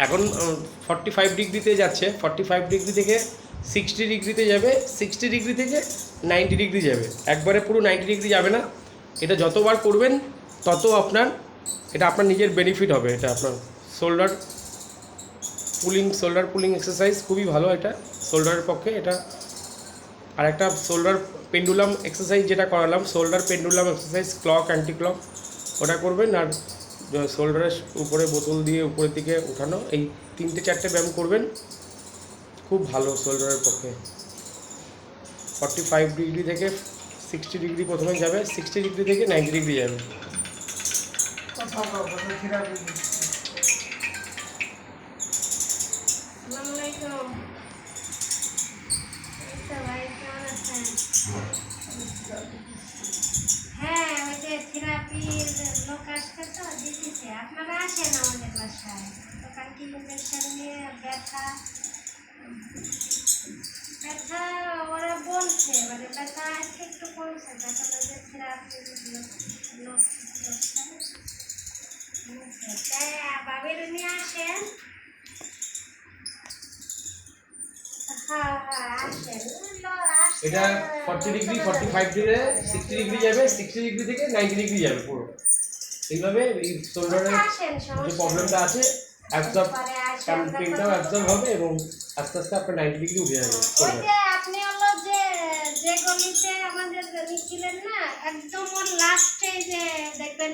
এখন 45 ডিগ্রিতে যাচ্ছে, 45 ডিগ্রি থেকে 60 ডিগ্রিতে যাবে, 60 ডিগ্রি থেকে 90 ডিগ্রি যাবে। একবারে পুরো 90 ডিগ্রি যাবে না। এটা যতবার করবেন তত এটা আপনার নিজের বেনিফিট হবে। এটা আপনার শোল্ডার পুলিং এক্সারসাইজ খুবই ভালো এটা শোল্ডারের পক্ষে। এটা আর একটা শোল্ডার পেন্ডুলাম এক্সারসাইজ যেটা করালাম, shoulder pendulum exercise, clock anti clock, ওটা করবেন। আর শোল্ডারের উপরে বোতল দিয়ে উপরের দিকে উঠানো, এই 3-4টে ব্যায়াম করবেন, খুব ভালো শোল্ডারের পক্ষে। 45 ডিগ্রি থেকে 60 ডিগ্রি প্রথমে যাবে, 60 ডিগ্রি থেকে 90 ডিগ্রি যাবে। হ্যাঁ, ওই যে থেরাপির লোক আসছে তো দিতেছে। আপনারা আসেন আমাদের বাসায়, দোকান কি ইনজেকশন নিয়ে ব্যথা ব্যথা ওরা বলছে, মানে ব্যথা আজকে একটু কমছে। তখন ওই যে থেরাপির লোক তাই বাবির নিয়ে আসেন। হ্যাঁ হ্যাঁ আসেন। এটা 40 ডিগ্রি, 45 ডিগ্রি, 60 ডিগ্রি যাবে, 60 ডিগ্রি থেকে 90 ডিগ্রি যাবে পুরো। এইভাবে এই শোল্ডারের যে প্রবলেমটা আছে অ্যাবজর্ব, পেনটাও অ্যাবজর্ব হবে এবং আস্তে আস্তে আপনার 90 ডিগ্রি উঠে যাবে। ওই যে আপনি হলো যে গলিতে আমাদের নিচ্ছিলেন না, একদম ওর লাস্টে যে দেখবেন